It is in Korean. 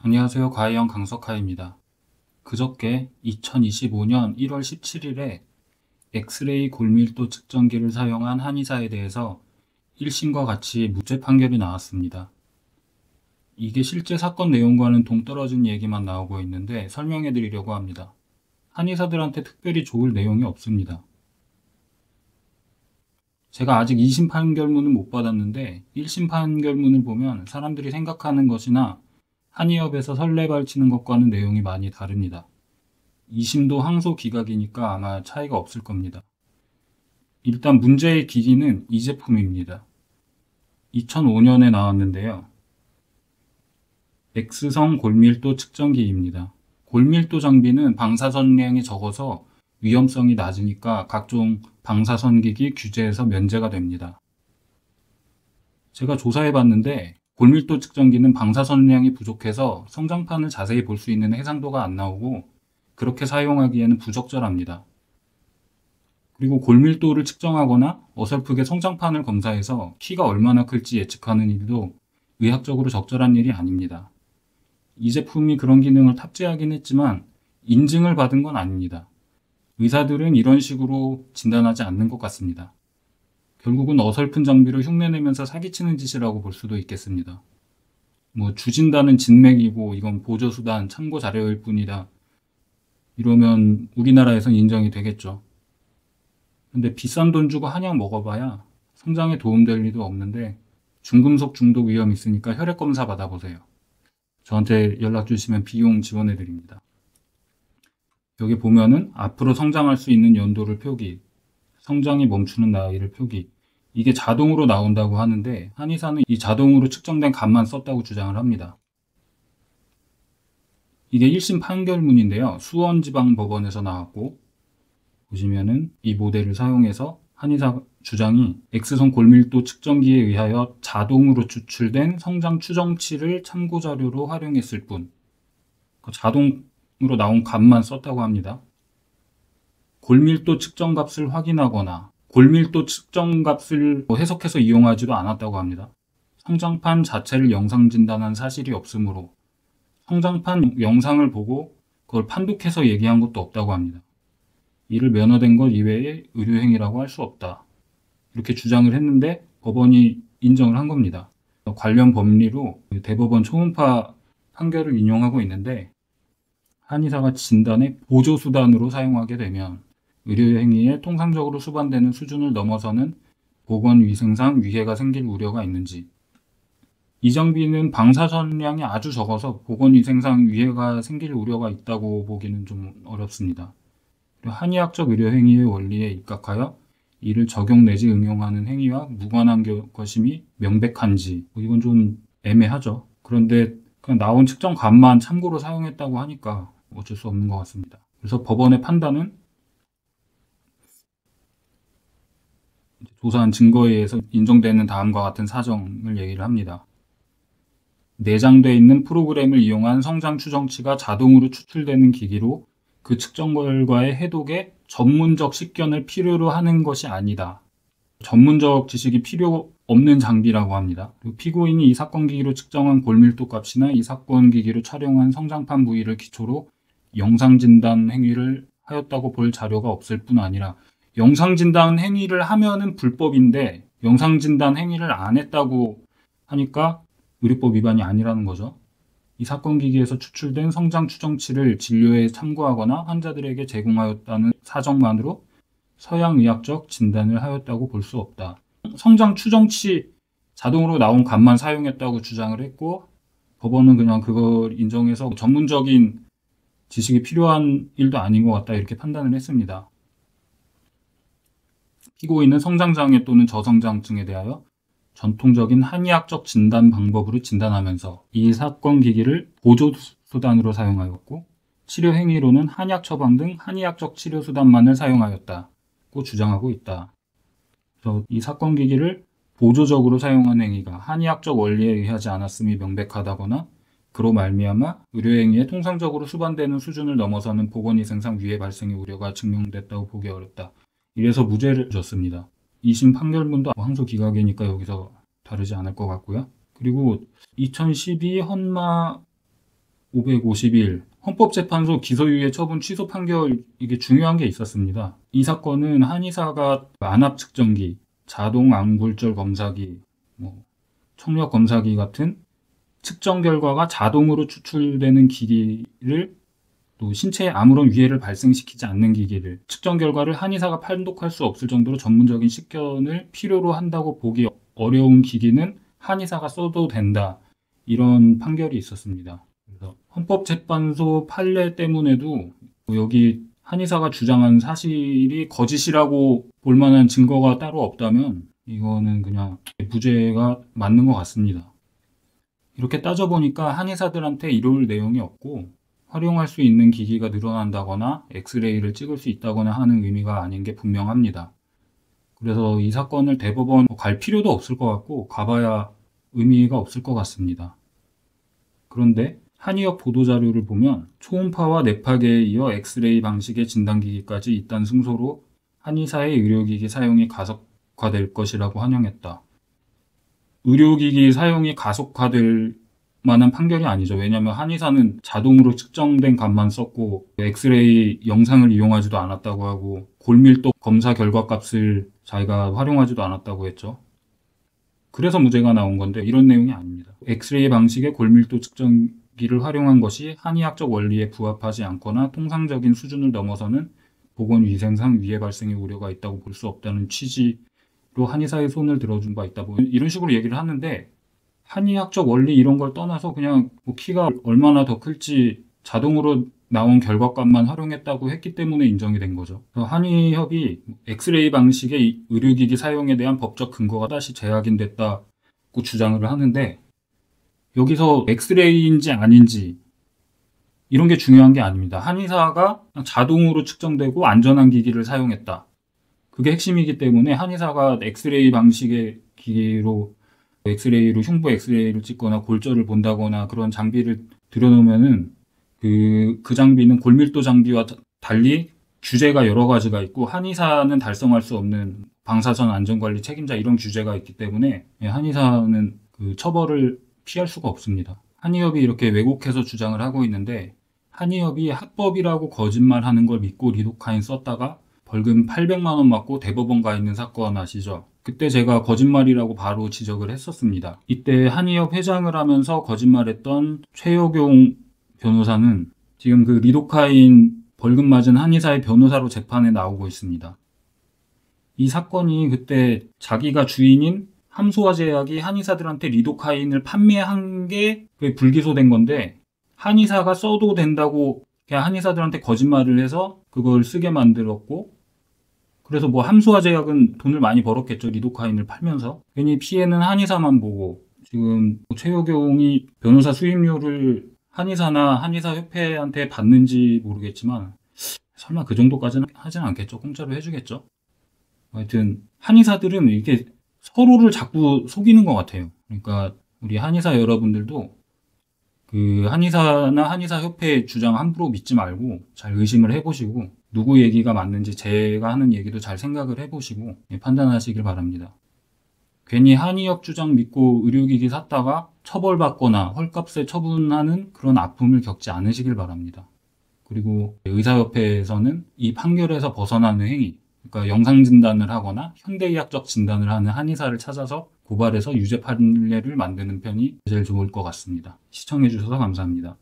안녕하세요. 과이형 강석하입니다. 그저께 2025년 1월 17일에 엑스레이 골밀도 측정기를 사용한 한의사에 대해서 1심과 같이 무죄 판결이 나왔습니다. 이게 실제 사건 내용과는 동떨어진 얘기만 나오고 있는데 설명해 드리려고 합니다. 한의사들한테 특별히 좋을 내용이 없습니다. 제가 아직 2심 판결문은 못 받았는데 1심 판결문을 보면 사람들이 생각하는 것이나 한의협에서 설레발치는 것과는 내용이 많이 다릅니다. 2심도 항소 기각이니까 아마 차이가 없을 겁니다. 일단 문제의 기기는 이 제품입니다. 2005년에 나왔는데요. X성 골밀도 측정기입니다. 골밀도 장비는 방사선량이 적어서 위험성이 낮으니까 각종 방사선기기 규제에서 면제가 됩니다. 제가 조사해 봤는데 골밀도 측정기는 방사선량이 부족해서 성장판을 자세히 볼 수 있는 해상도가 안 나오고 그렇게 사용하기에는 부적절합니다. 그리고 골밀도를 측정하거나 어설프게 성장판을 검사해서 키가 얼마나 클지 예측하는 일도 의학적으로 적절한 일이 아닙니다. 이 제품이 그런 기능을 탑재하긴 했지만 인증을 받은 건 아닙니다. 의사들은 이런 식으로 진단하지 않는 것 같습니다. 결국은 어설픈 장비로 흉내내면서 사기치는 짓이라고 볼 수도 있겠습니다. 주진단은 진맥이고 이건 보조수단, 참고 자료일 뿐이다. 이러면 우리나라에선 인정이 되겠죠. 근데 비싼 돈 주고 한약 먹어봐야 성장에 도움될 리도 없는데 중금속 중독 위험 있으니까 혈액 검사 받아보세요. 저한테 연락 주시면 비용 지원해 드립니다. 여기 보면은 앞으로 성장할 수 있는 연도를 표기, 성장이 멈추는 나이를 표기, 이게 자동으로 나온다고 하는데 한의사는 이 자동으로 측정된 값만 썼다고 주장을 합니다. 이게 1심 판결문인데요. 수원지방법원에서 나왔고 보시면은 이 모델을 사용해서 한의사 주장이 X선 골밀도 측정기에 의하여 자동으로 추출된 성장 추정치를 참고자료로 활용했을 뿐 자동으로 나온 값만 썼다고 합니다. 골밀도 측정값을 확인하거나 골밀도 측정값을 해석해서 이용하지도 않았다고 합니다. 성장판 자체를 영상 진단한 사실이 없으므로 성장판 영상을 보고 그걸 판독해서 얘기한 것도 없다고 합니다. 이를 면허된 것 이외에 의료행위라고 할 수 없다. 이렇게 주장을 했는데 법원이 인정을 한 겁니다. 관련 법리로 대법원 초음파 판결을 인용하고 있는데 한의사가 진단에 보조수단으로 사용하게 되면 의료행위에 통상적으로 수반되는 수준을 넘어서는 보건위생상 위해가 생길 우려가 있는지, 이 장비는 방사선량이 아주 적어서 보건위생상 위해가 생길 우려가 있다고 보기는 좀 어렵습니다. 한의학적 의료행위의 원리에 입각하여 이를 적용 내지 응용하는 행위와 무관한 것임이 명백한지, 이건 좀 애매하죠. 그런데 그냥 나온 측정값만 참고로 사용했다고 하니까 어쩔 수 없는 것 같습니다. 그래서 법원의 판단은 조사한 증거에 의해서 인정되는 다음과 같은 사정을 얘기를 합니다. 내장되어 있는 프로그램을 이용한 성장 추정치가 자동으로 추출되는 기기로 그 측정 결과의 해독에 전문적 식견을 필요로 하는 것이 아니다. 전문적 지식이 필요 없는 장비라고 합니다. 그리고 피고인이 이 사건 기기로 측정한 골밀도 값이나 이 사건 기기로 촬영한 성장판 부위를 기초로 영상진단 행위를 하였다고 볼 자료가 없을 뿐 아니라, 영상진단 행위를 하면은 불법인데 영상진단 행위를 안 했다고 하니까 의료법 위반이 아니라는 거죠. 이 사건 기기에서 추출된 성장 추정치를 진료에 참고하거나 환자들에게 제공하였다는 사정만으로 서양의학적 진단을 하였다고 볼 수 없다. 성장 추정치 자동으로 나온 값만 사용했다고 주장을 했고 법원은 그냥 그걸 인정해서 전문적인 지식이 필요한 일도 아닌 것 같다 이렇게 판단을 했습니다. 피고인은 성장장애 또는 저성장증에 대하여 전통적인 한의학적 진단 방법으로 진단하면서 이 사건 기기를 보조수단으로 사용하였고 치료 행위로는 한약 처방 등 한의학적 치료 수단만을 사용하였다고 주장하고 있다. 그래서 이 사건 기기를 보조적으로 사용한 행위가 한의학적 원리에 의하지 않았음이 명백하다거나 그로 말미암아 의료행위에 통상적으로 수반되는 수준을 넘어서는 보건위생상 위해 발생의 우려가 증명됐다고 보기 어렵다. 이래서 무죄를 줬습니다. 2심 판결문도 항소 기각이니까 여기서 다르지 않을 것 같고요. 그리고 2012 헌마 551 헌법재판소 기소유예 처분 취소 판결, 이게 중요한 게 있었습니다. 이 사건은 한의사가 안압 측정기, 자동 안굴절 검사기, 청력 검사기 같은 측정 결과가 자동으로 추출되는 기기를, 또 신체에 아무런 위해를 발생시키지 않는 기기를, 측정 결과를 한의사가 판독할 수 없을 정도로 전문적인 식견을 필요로 한다고 보기 어려운 기기는 한의사가 써도 된다, 이런 판결이 있었습니다. 그래서 헌법재판소 판례 때문에도 여기 한의사가 주장한 사실이 거짓이라고 볼 만한 증거가 따로 없다면 이거는 그냥 무죄가 맞는 것 같습니다. 이렇게 따져보니까 한의사들한테 이룰 내용이 없고 활용할 수 있는 기기가 늘어난다거나 엑스레이를 찍을 수 있다거나 하는 의미가 아닌 게 분명합니다. 그래서 이 사건을 대법원 갈 필요도 없을 것 같고 가봐야 의미가 없을 것 같습니다. 그런데 한의학 보도자료를 보면 초음파와 뇌파계에 이어 엑스레이 방식의 진단기기까지 있다는 승소로 한의사의 의료기기 사용이 가속화될 것이라고 환영했다. 의료기기 사용이 가속화될 만한 판결이 아니죠. 왜냐하면 한의사는 자동으로 측정된 값만 썼고 엑스레이 영상을 이용하지도 않았다고 하고 골밀도 검사 결과값을 자기가 활용하지도 않았다고 했죠. 그래서 무죄가 나온 건데 이런 내용이 아닙니다. 엑스레이 방식의 골밀도 측정기를 활용한 것이 한의학적 원리에 부합하지 않거나 통상적인 수준을 넘어서는 보건위생상 위해 발생의 우려가 있다고 볼 수 없다는 취지로 한의사의 손을 들어준 바 있다. 이런 식으로 얘기를 하는데 한의학적 원리 이런 걸 떠나서 그냥 키가 얼마나 더 클지 자동으로 나온 결과값만 활용했다고 했기 때문에 인정이 된 거죠. 한의협이 엑스레이 방식의 의료기기 사용에 대한 법적 근거가 다시 재확인됐다고 주장을 하는데 여기서 엑스레이인지 아닌지 이런 게 중요한 게 아닙니다. 한의사가 자동으로 측정되고 안전한 기기를 사용했다. 그게 핵심이기 때문에 한의사가 엑스레이 방식의 기기로 엑스레이로 흉부 엑스레이를 찍거나 골절을 본다거나 그런 장비를 들여놓으면은 그 장비는 골밀도 장비와 달리 규제가 여러 가지가 있고 한의사는 달성할 수 없는 방사선 안전관리 책임자 이런 규제가 있기 때문에 한의사는 그 처벌을 피할 수가 없습니다. 한의협이 이렇게 왜곡해서 주장을 하고 있는데 한의협이 합법이라고 거짓말하는 걸 믿고 리도카인 썼다가 벌금 800만 원 맞고 대법원 가 있는 사건 아시죠? 그때 제가 거짓말이라고 바로 지적을 했었습니다. 이때 한의협 회장을 하면서 거짓말했던 최여경 변호사는 지금 그 리도카인 벌금 맞은 한의사의 변호사로 재판에 나오고 있습니다. 이 사건이 그때 자기가 주인인 함소화제약이 한의사들한테 리도카인을 판매한 게 불기소된 건데 한의사가 써도 된다고 그냥 한의사들한테 거짓말을 해서 그걸 쓰게 만들었고 그래서 함소화제약은 돈을 많이 벌었겠죠. 리도카인을 팔면서. 괜히 피해는 한의사만 보고 지금 최여경이 변호사 수임료를 한의사나 한의사협회한테 받는지 모르겠지만 설마 그 정도까지는 하진 않겠죠. 공짜로 해주겠죠. 하여튼 한의사들은 이렇게 서로를 자꾸 속이는 것 같아요. 그러니까 우리 한의사 여러분들도 그 한의사나 한의사협회 주장 함부로 믿지 말고 잘 의심을 해보시고 누구 얘기가 맞는지 제가 하는 얘기도 잘 생각을 해보시고 판단하시길 바랍니다. 괜히 한의협 주장 믿고 의료기기 샀다가 처벌받거나 헐값에 처분하는 그런 아픔을 겪지 않으시길 바랍니다. 그리고 의사협회에서는 이 판결에서 벗어나는 행위, 그러니까 영상진단을 하거나 현대의학적 진단을 하는 한의사를 찾아서 고발해서 유죄 판례를 만드는 편이 제일 좋을 것 같습니다. 시청해주셔서 감사합니다.